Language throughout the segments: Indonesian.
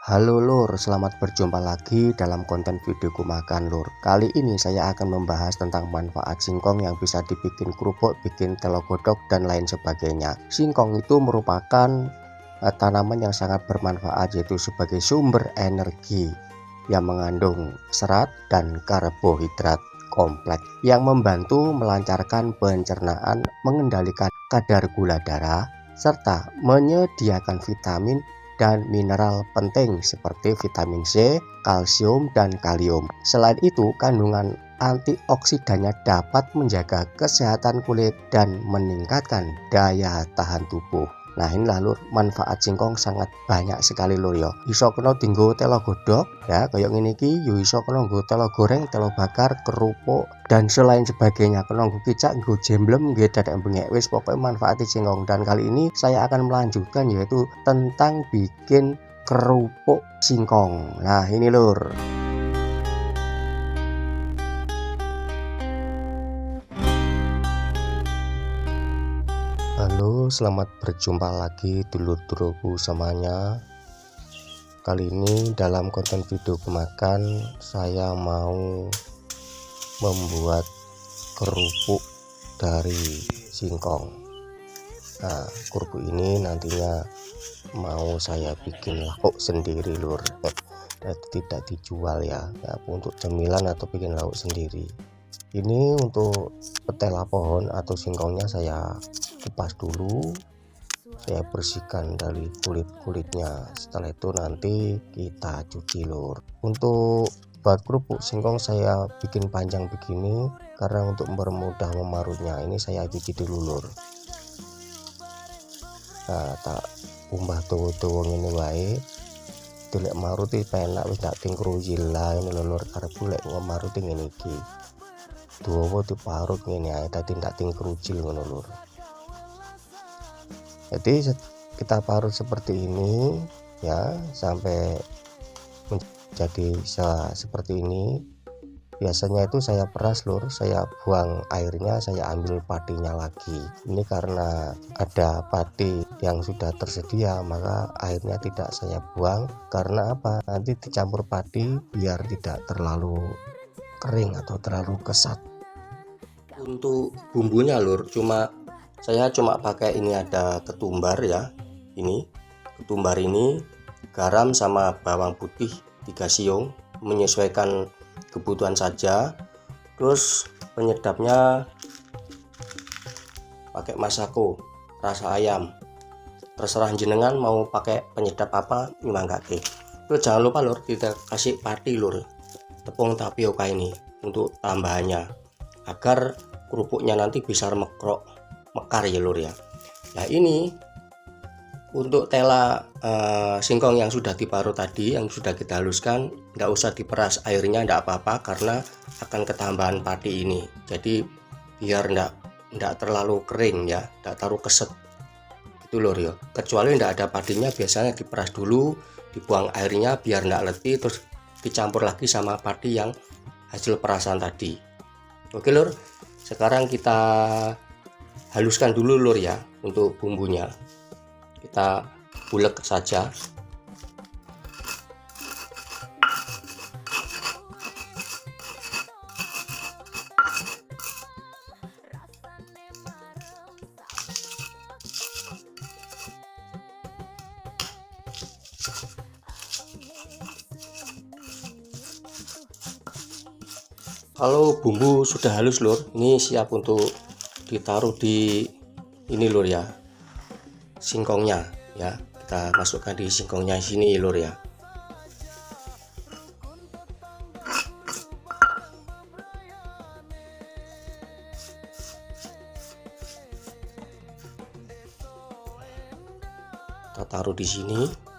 Halo lur, selamat berjumpa lagi dalam konten videoku makan lur. Kali ini saya akan membahas tentang manfaat singkong yang bisa dibikin kerupuk, bikin telo godok dan lain sebagainya. Singkong itu merupakan tanaman yang sangat bermanfaat, yaitu sebagai sumber energi yang mengandung serat dan karbohidrat kompleks yang membantu melancarkan pencernaan, mengendalikan kadar gula darah, serta menyediakan vitamin dan mineral penting seperti vitamin C, kalsium, dan kalium. Selain itu, kandungan antioksidannya dapat menjaga kesehatan kulit dan meningkatkan daya tahan tubuh. Nah, inilah lur, manfaat singkong sangat banyak sekali lur ya. Iso kena dinggo telo godok ya, kayak ngene iki, yo iso kena nggo telo goreng, telo bakar, kerupuk dan selain sebagainya. Kena nggo kicak, nggo jemblem, nggih dadak bengek, wis pokoknya manfaat singkong. Dan kali ini saya akan melanjutkan yaitu tentang bikin kerupuk singkong. Nah, ini lur. Halo, selamat berjumpa lagi dulur-dulurku semuanya. Kali ini dalam konten video makan saya mau membuat kerupuk dari singkong. Nah, kerupuk ini nantinya mau saya bikin lauk sendiri lur. Tidak dijual ya, untuk cemilan atau bikin lauk sendiri. Ini untuk petela pohon atau singkongnya saya kupas dulu, saya bersihkan dari kulit-kulitnya. Setelah itu nanti kita cuci lur. Untuk buat kerupuk singkong saya bikin panjang begini karena untuk mempermudah memarutnya. Ini saya cuci dulu lur. Nah, tak umbah tuwa-tuwa ngene wae. Dilek marut iki penak wis ndak ting kruyil lah ini lho lur, karep golek marut ngene iki. Dawa diparut ngene ae dadi ndak ting krujil ngono lur. Jadi kita parut seperti ini ya sampai menjadi seperti ini. Biasanya itu saya peras lur, saya buang airnya, saya ambil padinya lagi. Ini karena ada padi yang sudah tersedia, maka airnya tidak saya buang. Karena apa? Nanti dicampur padi biar tidak terlalu kering atau terlalu kesat. Untuk bumbunya lur, saya cuma pakai ini, ada ketumbar ya, ini ketumbar ini, garam sama bawang putih 3 siung, menyesuaikan kebutuhan saja. Terus penyedapnya pakai masako rasa ayam, terserah jenengan mau pakai penyedap apa nyumanggake. Terus jangan lupa lur, kita kasih pati lur, tepung tapioka ini untuk tambahannya agar kerupuknya nanti bisa mekar ya lur ya. Nah, ini untuk tela singkong yang sudah diparut tadi, yang sudah kita haluskan, nggak usah diperas airnya, nggak apa-apa karena akan ketambahan padi ini. Jadi biar nggak terlalu kering ya, nggak terlalu keset itu lur ya. Kecuali nggak ada padinya, biasanya diperas dulu, dibuang airnya biar nggak letih, terus dicampur lagi sama padi yang hasil perasan tadi. Oke lur, sekarang kita haluskan dulu lur ya. Untuk bumbunya kita ulek saja. Kalau bumbu sudah halus lur, ini siap untuk ditaruh di ini lur ya, singkongnya ya. Kita masukkan di singkongnya sini lur ya. Kita taruh di sini.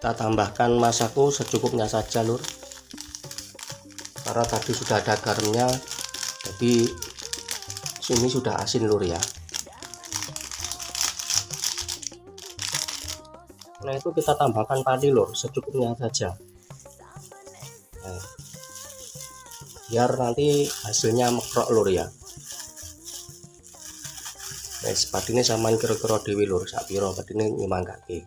Kita tambahkan masako secukupnya saja lur, karena tadi sudah ada garamnya, jadi sini sudah asin lur ya. Nah, itu kita tambahkan padi lur secukupnya saja. Nah, biar nanti hasilnya mekrok lur ya. Wes padine sampean kira-kira dhewe lur, sak pira padine nyumanggake.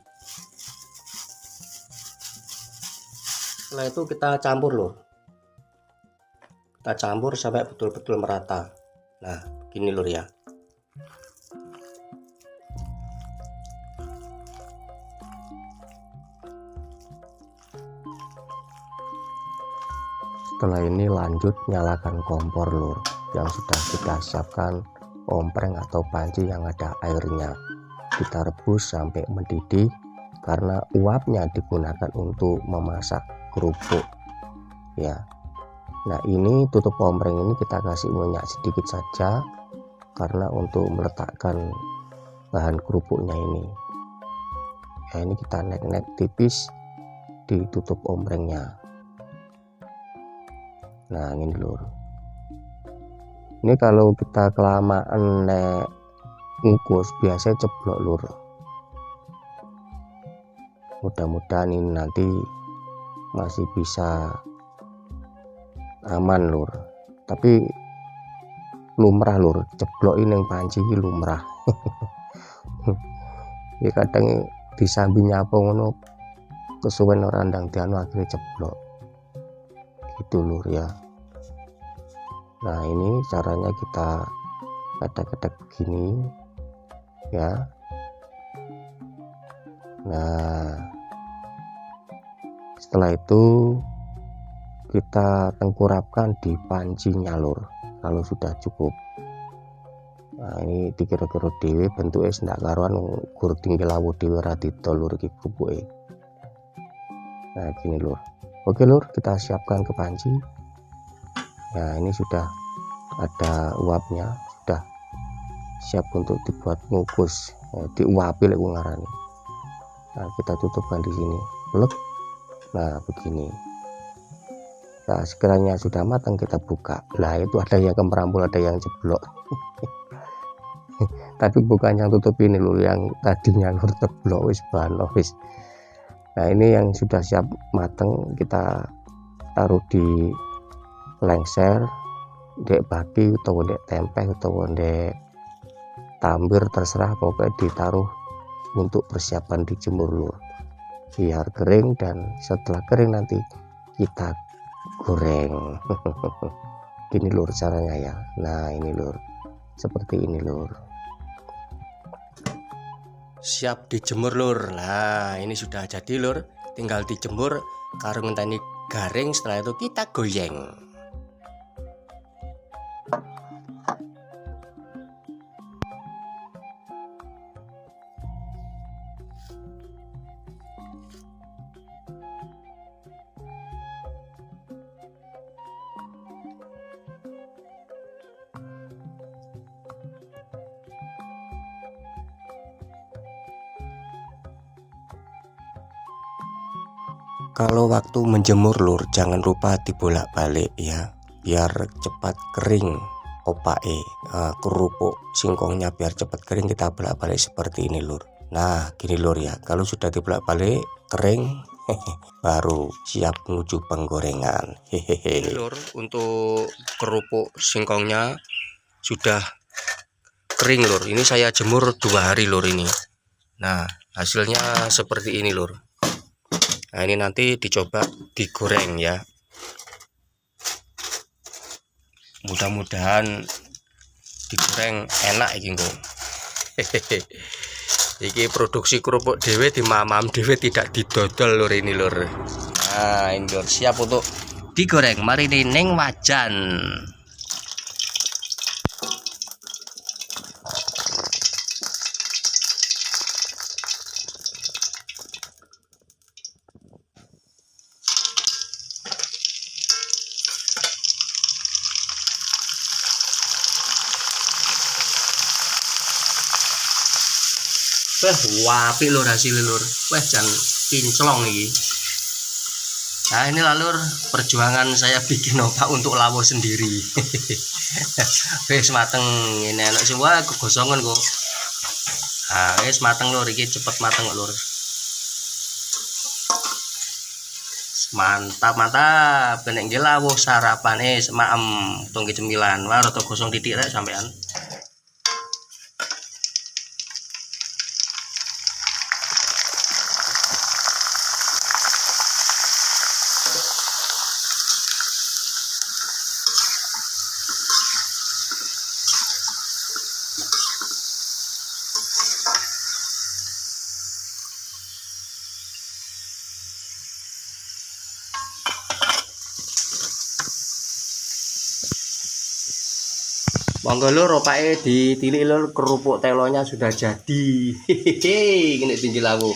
Setelah itu kita campur lur. Kita campur sampai betul-betul merata. Nah, begini lur ya. Setelah ini lanjut nyalakan kompor lur, yang sudah kita siapkan ompreng atau panci yang ada airnya. Kita rebus sampai mendidih karena uapnya digunakan untuk memasak kerupuk ya. Nah, ini tutup ompreng ini kita kasih minyak sedikit saja karena untuk meletakkan bahan kerupuknya ini ya. Ini kita nek-nek tipis ditutup omprengnya. Nah, ini lur, ini kalau kita kelamaan nek ngukus biasanya ceblok lur. Mudah-mudahan ini nanti masih bisa aman lur, tapi lumrah lur, ceblok ini yang panci lumrah. Ya kadang disambinya apa ngono kesuwen orang ndang dianu akhirnya ceblok gitu lur ya. Nah, ini caranya kita ketek-ketek begini ya. Nah, setelah itu kita tengkurapkan di pancinya lur kalau sudah cukup. Nah, ini dikira-kira dewe bentuknya sendak karuan gur tinggi lawu dewe radito lur iki kerupuk. Nah, gini lur. Oke lur, kita siapkan ke panci. Nah, ini sudah ada uapnya, sudah siap untuk dibuat ngukus, diuapi lek ngarani. Nah, kita tutupkan di sini. Lep. Nah, begini. Nah, sekiranya sudah matang kita buka. Lah, itu ada yang kemerampul, ada yang jeblok. Tapi bukan yang tutup ini lur, yang tadinya lur jeblok wis bano wis. Nah, ini yang sudah siap matang kita taruh di lengser, dek bati atau dek tempe atau dek tambir terserah, pokoknya ditaruh untuk persiapan dijemur lur biar kering, dan setelah kering nanti kita goreng. Gini lur caranya ya. Nah, ini lur, seperti ini lur, siap dijemur lur. Nah, ini sudah jadi lur, tinggal dijemur karo ngenteni garing. Setelah itu kita goyang. Kalau waktu menjemur lur, jangan lupa dibolak-balik ya, biar cepat kering opake. Kerupuk singkongnya biar cepat kering kita bolak-balik seperti ini lur. Nah, gini lur ya, kalau sudah dibolak-balik kering baru siap menuju penggorengan. Hehehe lur, untuk kerupuk singkongnya sudah kering lur. Ini saya jemur 2 hari lur ini. Nah, hasilnya seperti ini lur. Nah, ini nanti dicoba digoreng ya. Mudah-mudahan digoreng enak iki kok. Iki produksi kerupuk dewe di mamam dewe, tidak didodol lur ini lur. Nah, ini lur siap untuk digoreng. Mari ning wajan. Wah, apik lur hasilnya lur. Wah, jan kinclong iki. Nah, ini lur perjuangan saya bikin opak untuk lawo sendiri. Wis mateng, ini enak semua kegosongan kok. Nah, wis mateng lur, iki cepet mateng kok lur. Mantap mantap, kena nggih lawuh sarapane semaem tunggu cemilan. Wah rada gosong titik rek sampean. Monggo lur, opake ditilik lur, kerupuk telonya sudah jadi. Hehehe, ini tinggi lawu.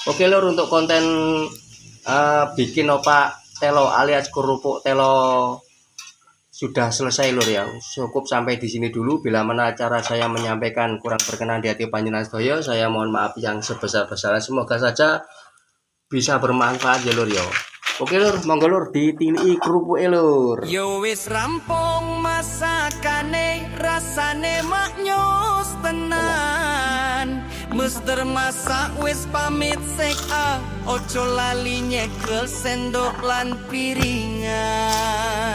Oke lur, untuk konten bikin opak telo alias kerupuk telo sudah selesai lur ya. Cukup sampai di sini dulu. Bila mana cara saya menyampaikan kurang berkenan di hati panjenengan sedaya, saya mohon maaf yang sebesar-besarnya. Semoga saja bisa bermanfaat ya lur ya. Oke lur, monggo lur ditiliki kerupuke lur. Yo wis rampung masakane, rasane maknyos tenan. Mester masak wis pamit sek ojo lali nyekel sendok lan piringan.